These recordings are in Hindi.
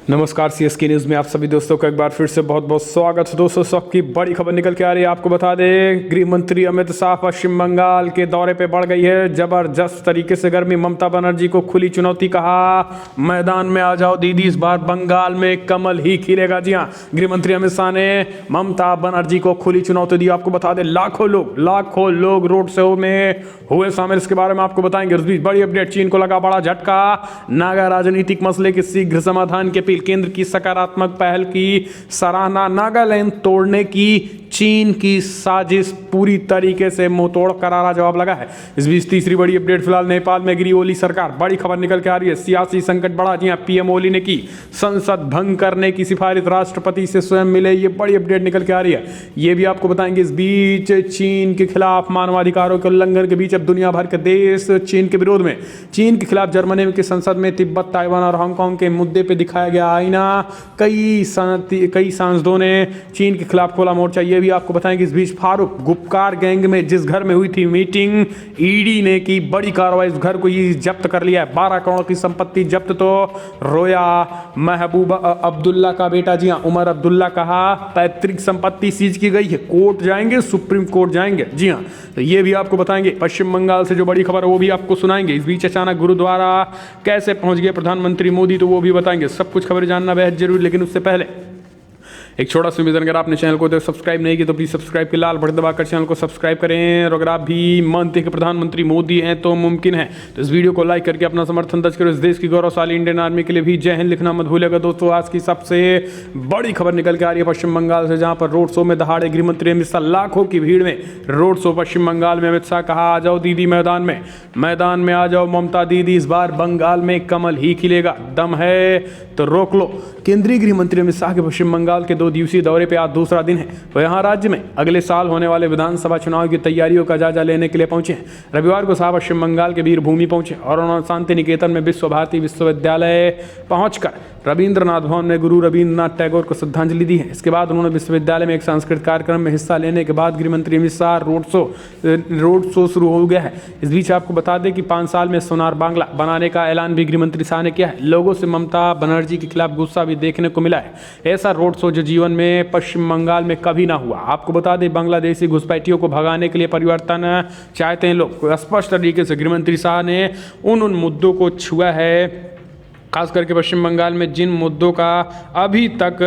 नमस्कार सीएसके न्यूज़ में आप सभी दोस्तों का एक बार फिर से बहुत बहुत स्वागत है। दोस्तों सबकी बड़ी खबर निकल के आ रही है। आपको बता दें, गृह मंत्री अमित शाह पश्चिम बंगाल के दौरे पे बढ़ गई है जबरदस्त तरीके से गर्मी। ममता बनर्जी को खुली चुनौती, कहा मैदान में आ जाओ दीदी, इस बार बंगाल में कमल ही खिलेगा। जी हाँ, गृह मंत्री अमित शाह ने ममता बनर्जी को खुली चुनौती दी। आपको बता दें, लाखों लोग रोड शो में हुए शामिल। इसके बारे में आपको बताएंगे। इस बीच बड़ी अपडेट, चीन को लगा बड़ा झटका। नागा राजनीतिक मसले के शीघ्र समाधान की अपील, केंद्र की सकारात्मक पहल की सराहना। नागालैंड तोड़ने की चीन की साजिश पूरी तरीके से मुंहतोड़ करारा जवाब लगा है। इस बीच तीसरी बड़ी अपडेट, फिलहाल नेपाल में गिरी ओली सरकार। बड़ी खबर निकल के आ रही है, सियासी संकट बढ़ा। जी हां, पीएम ओली ने की संसद भंग करने की सिफारिश, राष्ट्रपति से स्वयं मिले। ये बड़ी अपडेट निकल के आ रही है, ये भी आपको बताएंगे। इस बीच चीन के खिलाफ मानवाधिकारों के उल्लंघन के बीच अब दुनिया भर के देश चीन के विरोध में। चीन के खिलाफ जर्मनी की संसद में तिब्बत, ताइवान और हांगकांग के मुद्दे पर दिखाया गया आईना। कई सांसदों ने चीन के खिलाफ खोला मोर्चा। ये भी आपको बताएंगे। इस बीच फारूक गुपकार गैंग में जिस घर में हुई थी मीटिंग, ईडी ने की बड़ी कार्रवाई। इस घर को ये जब्त कर लिया है। 12 करोड़ की संपत्ति जब्त। तो रोया महबूबा अब्दुल्ला का बेटा, जी हां उमर अब्दुल्ला, कहा पैतृक संपत्ति सीज की गई है, कोर्ट जाएंगे, सुप्रीम कोर्ट जाएंगे। जी हां, तो ये भी आपको बताएंगे। पश्चिम बंगाल से जो बड़ी खबर है वो भी आपको सुनाएंगे। इस बीच अचानक गुरुद्वारा कैसे पहुंच गए प्रधानमंत्री मोदी, तो वो भी बताएंगे। सब कुछ खबर जानना बेहद जरूरी, लेकिन उससे पहले एक छोटा सा निवेदन, अगर आपने चैनल को सब्सक्राइब नहीं किया तो प्लीज़ सब्सक्राइब की लाल बटन दबाकर चैनल को सब्सक्राइब करें। और अगर आप भी मानते हैं कि प्रधानमंत्री मोदी हैं तो मुमकिन है, तो इस वीडियो को लाइक करके अपना समर्थन दर्ज करो। इस देश की गौरवशाली इंडियन आर्मी के लिए भी जय हिंद लिखना मत भूलिएगा। दोस्तों आज की सबसे बड़ी खबर निकल के आ रही है पश्चिम बंगाल से, जहाँ पर रोड शो में दहाड़े गृह मंत्री अमित शाह। लाखों की भीड़ में रोड शो पश्चिम बंगाल में। अमित शाह कहा आ जाओ दीदी मैदान में आ जाओ ममता दीदी, इस बार बंगाल में कमल ही खिलेगा, दम है तो रोक लो। केंद्रीय गृह मंत्री अमित शाह के पश्चिम बंगाल के 2 दिवसीय दौरे पे आज दूसरा दिन है। वह यहाँ राज्य में अगले साल होने वाले विधानसभा चुनाव की तैयारियों का जायजा लेने के लिए पहुंचे हैं। रविवार को शाह पश्चिम बंगाल के वीरभूमि पहुंचे और उन्होंने शांति निकेतन में विश्व भारती विश्वविद्यालय पहुंचकर रविंद्रनाथ भवन में गुरु रविंद्रनाथ टैगोर को श्रद्धांजलि दी है। इसके बाद उन्होंने विश्वविद्यालय में एक सांस्कृतिक कार्यक्रम में हिस्सा लेने के बाद गृह मंत्री अमित शाह रोड शो शुरू हो गया है। इस बीच आपको बता दें कि 5 साल में सोनार बांग्ला बनाने का ऐलान भी गृह मंत्री शाह ने किया है। लोगों से ममता बनर्जी के खिलाफ गुस्सा भी देखने को मिला है। ऐसा रोड शो जो जीवन में पश्चिम बंगाल में कभी ना हुआ। आपको बता दें, बांग्लादेशी घुसपैठियों को भगाने के लिए परिवर्तन चाहते हैं लोग। स्पष्ट तरीके से गृह मंत्री शाह ने उन मुद्दों को छुआ है, खास करके पश्चिम बंगाल में जिन मुद्दों का अभी तक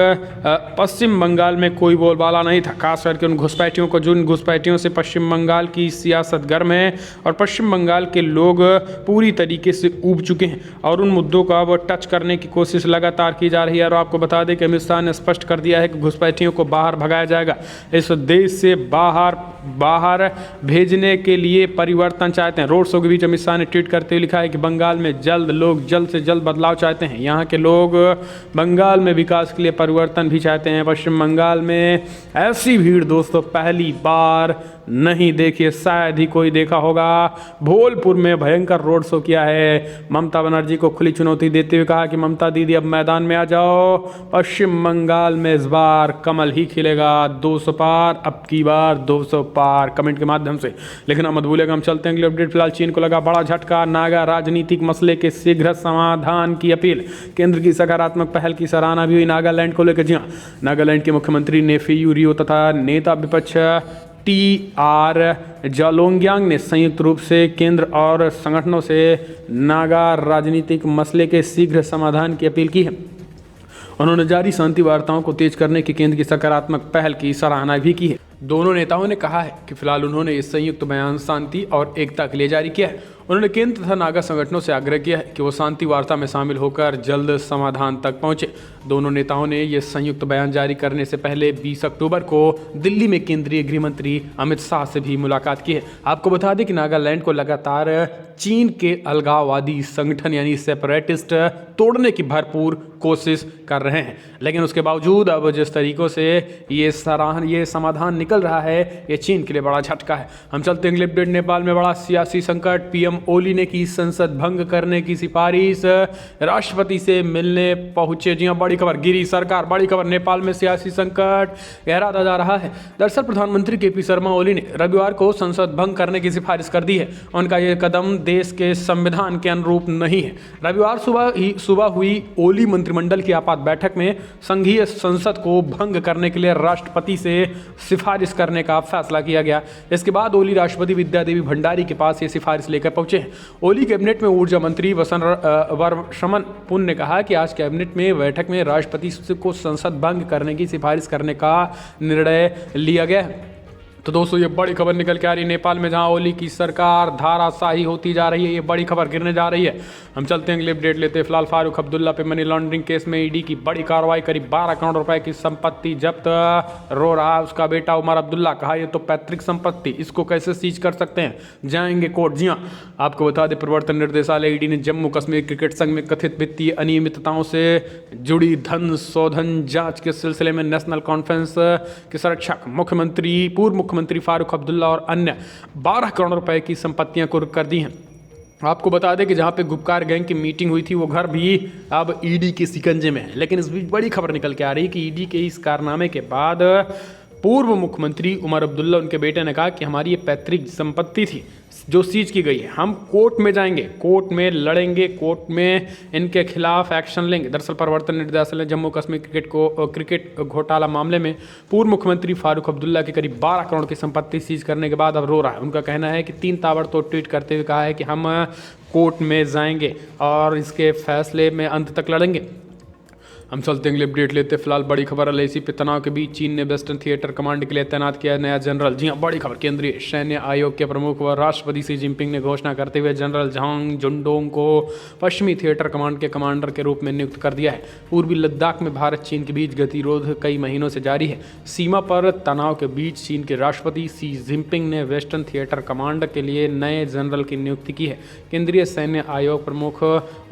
पश्चिम बंगाल में कोई बोलबाला नहीं था। खास करके उन घुसपैठियों को, जिन घुसपैठियों से पश्चिम बंगाल की सियासत गर्म है और पश्चिम बंगाल के लोग पूरी तरीके से ऊब चुके हैं और उन मुद्दों का वो टच करने की कोशिश लगातार की जा रही है। और आपको बता दें कि अमित शाह ने स्पष्ट कर दिया है कि घुसपैठियों को बाहर भगाया जाएगा। इस देश से बाहर भेजने के लिए परिवर्तन चाहते हैं। रोड शो के बीच अमित शाह ने ट्वीट करते हुए लिखा है कि बंगाल में लोग जल्द से जल्द बदलाव चाहते हैं। यहाँ के लोग बंगाल में विकास के लिए परिवर्तन भी चाहते हैं। पश्चिम बंगाल में ऐसी भीड़ दोस्तों पहली बार नहीं देखी, शायद ही कोई देखा होगा। भोलपुर में भयंकर रोड शो किया है। ममता बनर्जी को खुली चुनौती देते हुए कहा कि ममता दीदी अब मैदान में आ जाओ, पश्चिम बंगाल में इस बार कमल ही खिलेगा। 200 पार, अब की बार 200 पार, कमेंट के माध्यम से लिखना मत भूलिएगा। हम चलते हैं अगले अपडेट। फिलहाल चीन को लगा बड़ा झटका। नागा राजनीतिक मसले के शीघ्र समाधान की अपील, केंद्र की सकारात्मक पहल की सराहना भी हुई नागालैंड को लेकर। जी हाँ, नागालैंड के मुख्यमंत्री नेफियू रियो तथा नेता विपक्ष TR जालोंग्यांग ने संयुक्त रूप से केंद्र और संगठनों से नागा राजनीतिक मसले के शीघ्र समाधान की अपील की है। उन्होंने जारी शांति वार्ताओं को तेज करने की केंद्र की सकारात्मक पहल की सराहना भी की है। दोनों नेताओं ने कहा है कि फिलहाल उन्होंने इस संयुक्त बयान शांति और एकता के लिए जारी किया है। उन्होंने केंद्र तथा नागा संगठनों से आग्रह किया है कि वो शांति वार्ता में शामिल होकर जल्द समाधान तक पहुंचे। दोनों नेताओं ने ये संयुक्त बयान जारी करने से पहले 20 अक्टूबर को दिल्ली में केंद्रीय गृह मंत्री अमित शाह से भी मुलाकात की है। आपको बता दें कि नागालैंड को लगातार चीन के अलगाववादी संगठन यानी सेपरेटिस्ट तोड़ने की भरपूर कोशिश कर रहे हैं, लेकिन उसके बावजूद अब जिस तरीकों से ये समाधान निकल रहा है, ये चीन के लिए बड़ा झटका है। हम चलते हैं अगले अपडेट। नेपाल में बड़ा सियासी संकट। पीएम ओली ने की संसद भंग करने की सिफारिश, राष्ट्रपति से मिलने पहुंचे। जी हाँ, बड़ी खबर, गिरी सरकार, बड़ी खबर, नेपाल में सियासी संकट गहराता जा रहा है। दरअसल प्रधानमंत्री केपी शर्मा ओली ने रविवार को संसद भंग करने की सिफारिश कर दी है। उनका यह कदम देश के संविधान के अनुरूप नहीं है। रविवार सुबह हुई ओली मंत्रिमंडल की आपात बैठक में संघीय संसद को भंग करने के लिए राष्ट्रपति से सिफारिश करने का फैसला किया गया। इसके बाद ओली राष्ट्रपति विद्या देवी भंडारी के पास ये सिफारिश लेकर पहुंचे हैं। ओली कैबिनेट में ऊर्जा मंत्री वर्षमन पुन ने कहा कि आज कैबिनेट में बैठक में राष्ट्रपति को संसद भंग करने की सिफारिश करने का निर्णय लिया गया है। तो दोस्तों ये बड़ी खबर निकल के आ रही है, नेपाल में जहां ओली की सरकार धाराशाही होती जा रही है, ये बड़ी खबर गिरने जा रही है। हम चलते हैं अगले अपडेट लेते हैं। फिलहाल फारूक अब्दुल्ला पे मनी लॉन्ड्रिंग केस में ईडी की बड़ी कार्रवाई, करीब 12 करोड़ रुपए की संपत्ति जब्त। रो रहा उसका बेटा उमर अब्दुल्ला, कहा ये तो पैतृक संपत्ति, इसको कैसे सीज कर सकते हैं, जाएंगे कोर्ट। जी हाँ, आपको बता दें प्रवर्तन निर्देशालय ईडी ने जम्मू कश्मीर क्रिकेट संघ में कथित वित्तीय अनियमितताओं से जुड़ी धन शोधन जांच के सिलसिले में नेशनल कॉन्फ्रेंस के संरक्षक पूर्व मुख्यमंत्री फारूक अब्दुल्ला और अन्य 12 करोड़ रुपए की संपत्तियां कुर्क कर दी हैं। आपको बता दें कि जहां पे गुपकार गैंग की मीटिंग हुई थी वो घर भी अब ईडी के शिकंजे में है। लेकिन इस बीच बड़ी खबर निकल के आ रही है कि ईडी के इस कारनामे के बाद पूर्व मुख्यमंत्री उमर अब्दुल्ला, उनके बेटे ने कहा कि हमारी ये पैतृक संपत्ति थी जो सीज की गई है, हम कोर्ट में जाएंगे, कोर्ट में लड़ेंगे, कोर्ट में इनके खिलाफ एक्शन लेंगे। दरअसल प्रवर्तन निर्देशालय जम्मू कश्मीर क्रिकेट घोटाला मामले में पूर्व मुख्यमंत्री फारूक अब्दुल्ला की करीब 12 करोड़ की संपत्ति सीज करने के बाद अब रो रहा है। उनका कहना है कि 3 ताबड़तोड़ ट्वीट करते हुए कहा है कि हम कोर्ट में जाएंगे और इसके फैसले में अंत तक लड़ेंगे। हम चलते हैं अगले अपडेट लेते हैं। फिलहाल बड़ी खबर, एलएसी पे तनाव के बीच चीन ने वेस्टर्न थिएटर कमांड के लिए तैनात किया नया जनरल। जी हाँ, बड़ी खबर, केंद्रीय सैन्य आयोग के प्रमुख व राष्ट्रपति शी जिनपिंग ने घोषणा करते हुए जनरल झांग जुंडोंग को पश्चिमी थिएटर कमांड के कमांडर के रूप में नियुक्त कर दिया है। पूर्वी लद्दाख में भारत चीन के बीच गतिरोध कई महीनों से जारी है। सीमा पर तनाव के बीच चीन के राष्ट्रपति शी जिनपिंग ने वेस्टर्न थिएटर कमांड के लिए नए जनरल की नियुक्ति की है। केंद्रीय सैन्य आयोग प्रमुख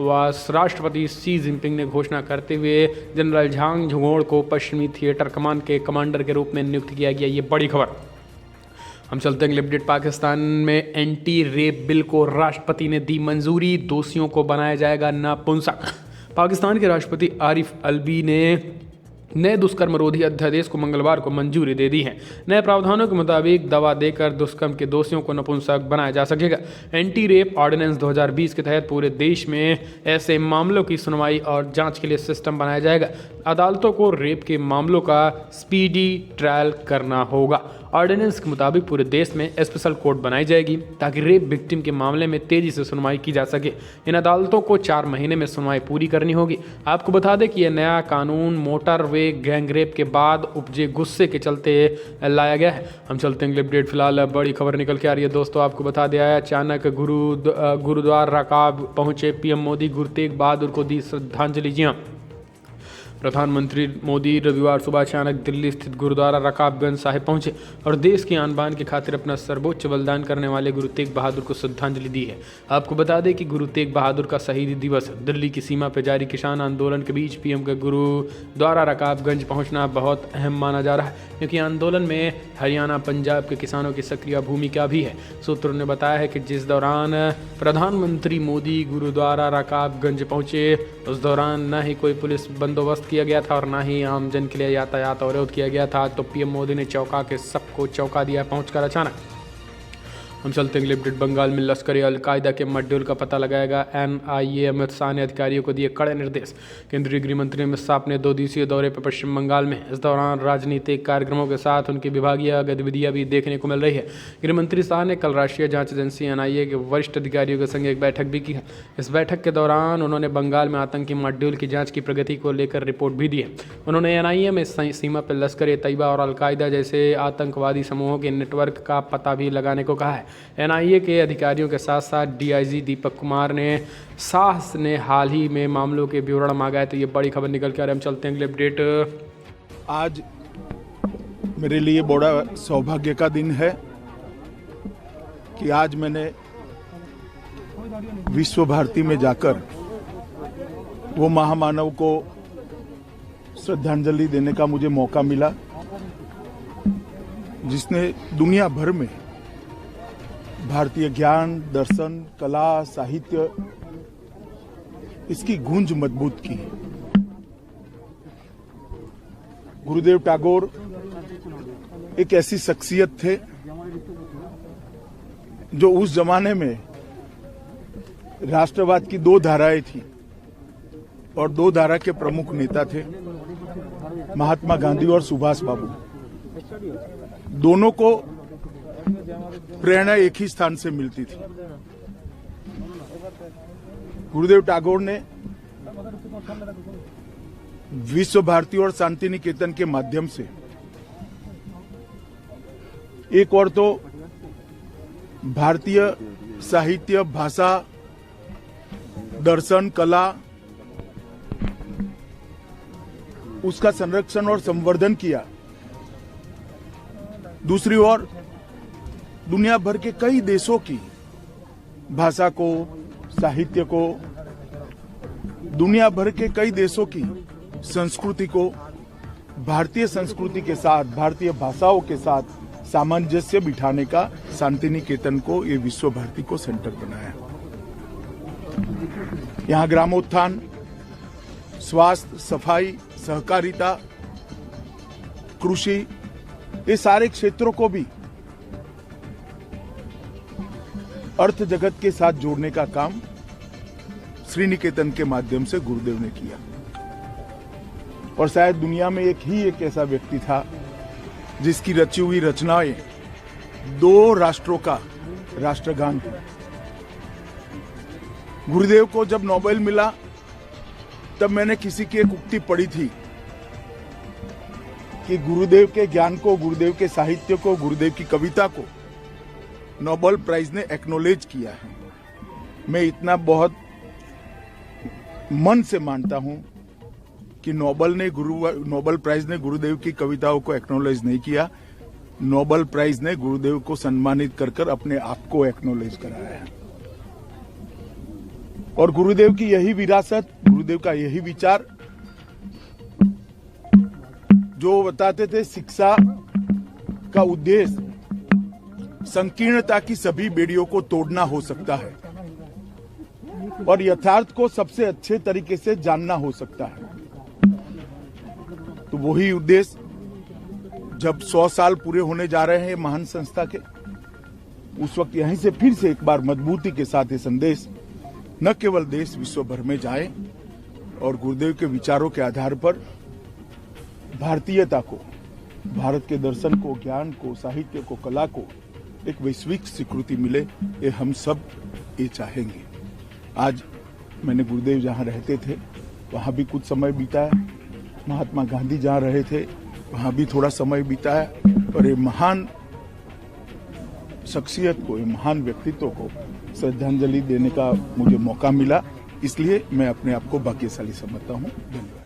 व राष्ट्रपति शी जिनपिंग ने घोषणा करते हुए जनरल झांग झुंगोड़ को पश्चिमी थिएटर कमान के कमांडर के रूप में नियुक्त किया गया। ये बड़ी खबर। हम चलते हैं अगले अपडेट। पाकिस्तान में एंटी रेप बिल को राष्ट्रपति ने दी मंजूरी, दोषियों को बनाया जाएगा नपुंसक। पाकिस्तान के राष्ट्रपति आरिफ अलवी ने नए दुष्कर्म रोधी अध्यादेश को मंगलवार को मंजूरी दे दी है। नए प्रावधानों के मुताबिक दवा देकर दुष्कर्म के दोषियों को नपुंसक बनाया जा सकेगा। एंटी रेप ऑर्डिनेंस 2020 के तहत पूरे देश में ऐसे मामलों की सुनवाई और जांच के लिए सिस्टम बनाया जाएगा। अदालतों को रेप के मामलों का स्पीडी ट्रायल करना होगा। ऑर्डिनेंस के मुताबिक पूरे देश में स्पेशल कोर्ट बनाई जाएगी ताकि रेप विक्टिम के मामले में तेजी से सुनवाई की जा सके। इन अदालतों को 4 महीने में सुनवाई पूरी करनी होगी। आपको बता दें कि यह नया कानून मोटरवे गैंग रेप के बाद उपजे गुस्से के चलते लाया गया है। हम चलते हैं अगले अपडेट। फिलहाल बड़ी खबर निकल के आ रही है दोस्तों, आपको बता दिया है अचानक गुरुद्वारा रकाब पहुंचे पीएम मोदी, गुरु तेग बहादुर को दी श्रद्धांजलि। जी हाँ, प्रधानमंत्री मोदी रविवार सुबह अचानक दिल्ली स्थित गुरुद्वारा रकाबगंज साहिब पहुंचे और देश की आन बान की खातिर अपना सर्वोच्च बलिदान करने वाले गुरु तेग बहादुर को श्रद्धांजलि दी है। आपको बता दें कि गुरु तेग बहादुर का शहीदी दिवस दिल्ली की सीमा पर जारी किसान आंदोलन के बीच पीएम के गुरुद्वारा रकाबगंज पहुंचना बहुत अहम माना जा रहा है, क्योंकि आंदोलन में हरियाणा पंजाब के किसानों की सक्रिय भूमिका भी है। सूत्रों ने बताया है कि जिस दौरान प्रधानमंत्री मोदी गुरुद्वारा रकाबगंज पहुंचे उस दौरान न ही कोई पुलिस बंदोबस्त किया गया था और ना ही आमजन के लिए यातायात अवरोध किया गया था। तो पीएम मोदी ने चौंका के सबको चौंका दिया पहुंचकर अचानक। हम चलते हैं अपडेट। बंगाल में लश्कर अलकायदा के मॉड्यूल का पता लगाएगा एनआईए। अमित शाह ने अधिकारियों को दिए कड़े निर्देश। केंद्रीय गृह मंत्री अमित शाह अपने 2 दिवसीय दौरे पर पश्चिम बंगाल में, इस दौरान राजनीतिक कार्यक्रमों के साथ उनकी विभागीय गतिविधियां भी देखने को मिल रही है। गृह मंत्री शाह ने कल राष्ट्रीय जांच एजेंसी एनआईए के वरिष्ठ अधिकारियों के संग एक बैठक भी की है। इस बैठक के दौरान उन्होंने बंगाल में आतंकी मॉड्यूल की जाँच की प्रगति को लेकर रिपोर्ट भी दी है। उन्होंने एनआईए में सीमा पर लश्कर तैयबा और अलकायदा जैसे आतंकवादी समूहों के नेटवर्क का पता भी लगाने को कहा है। एनआईए के अधिकारियों के साथ साथ डीआईजी दीपक कुमार ने शाह ने हाल ही में मामलों के विवरण मांगा है। तो ये बड़ी खबर निकल के आ रही है। हम चलते हैं अगले अपडेट। आज मेरे लिए बड़ा सौभाग्य का दिन है कि आज मैंने विश्व भारती में जाकर वो महामानव को श्रद्धांजलि देने का मुझे मौका मिला, जिसने दुनिया भर में भारतीय ज्ञान, दर्शन, कला, साहित्य इसकी गूंज मजबूत की। गुरुदेव टैगोर एक ऐसी शख्सियत थे जो उस जमाने में राष्ट्रवाद की दो धाराएं थी और दो धारा के प्रमुख नेता थे महात्मा गांधी और सुभाष बाबू। दोनों को प्रेरणा एक ही स्थान से मिलती थी। गुरुदेव टैगोर ने विश्व भारती और शांति निकेतन के माध्यम से एक और तो भारतीय साहित्य, भाषा, दर्शन, कला, उसका संरक्षण और संवर्धन किया। दूसरी ओर दुनिया भर के कई देशों की भाषा को, साहित्य को, दुनिया भर के कई देशों की संस्कृति को भारतीय संस्कृति के साथ, भारतीय भाषाओं के साथ सामंजस्य बिठाने का शांति निकेतन को, ये विश्व भारती को सेंटर बनाया। यहाँ ग्रामोत्थान, स्वास्थ्य, सफाई, सहकारिता, कृषि, ये सारे क्षेत्रों को भी अर्थ जगत के साथ जोड़ने का काम श्री निकेतन के माध्यम से गुरुदेव ने किया। और शायद दुनिया में एक ऐसा व्यक्ति था जिसकी रची हुई रचनाएं दो राष्ट्रों का राष्ट्रगान थी। गुरुदेव को जब नोबेल मिला तब मैंने किसी की एक उक्ति पढ़ी थी कि गुरुदेव के ज्ञान को, गुरुदेव के साहित्य को, गुरुदेव की कविता को नोबेल प्राइज ने एक्नॉलेज किया है। मैं इतना बहुत मन से मानता हूं कि नोबेल प्राइज ने गुरुदेव की कविताओं को एक्नॉलेज नहीं किया, नोबेल प्राइज ने गुरुदेव को सम्मानित कर अपने आप को एक्नॉलेज कराया है। और गुरुदेव की यही विरासत, गुरुदेव का यही विचार जो बताते थे शिक्षा का उद्देश्य संकीर्णता की सभी बेड़ियों को तोड़ना हो सकता है और यथार्थ को सबसे अच्छे तरीके से जानना हो सकता है। तो वही उद्देश्य जब 100 साल पूरे होने जा रहे हैं महान संस्था के, उस वक्त यहीं से फिर से एक बार मजबूती के साथ ये संदेश न केवल देश विश्व भर में जाए और गुरुदेव के विचारों के आधार पर भारतीयता को, भारत के दर्शन को, ज्ञान को, साहित्य को, कला को एक वैश्विक स्वीकृति मिले, ये हम सब ये चाहेंगे। आज मैंने गुरुदेव जहाँ रहते थे वहाँ भी कुछ समय बिताया, महात्मा गांधी जहाँ रहे थे वहाँ भी थोड़ा समय बिताया और ये महान शख्सियत को, ये महान व्यक्तित्व को श्रद्धांजलि देने का मुझे मौका मिला, इसलिए मैं अपने आप को भाग्यशाली समझता हूँ। धन्यवाद।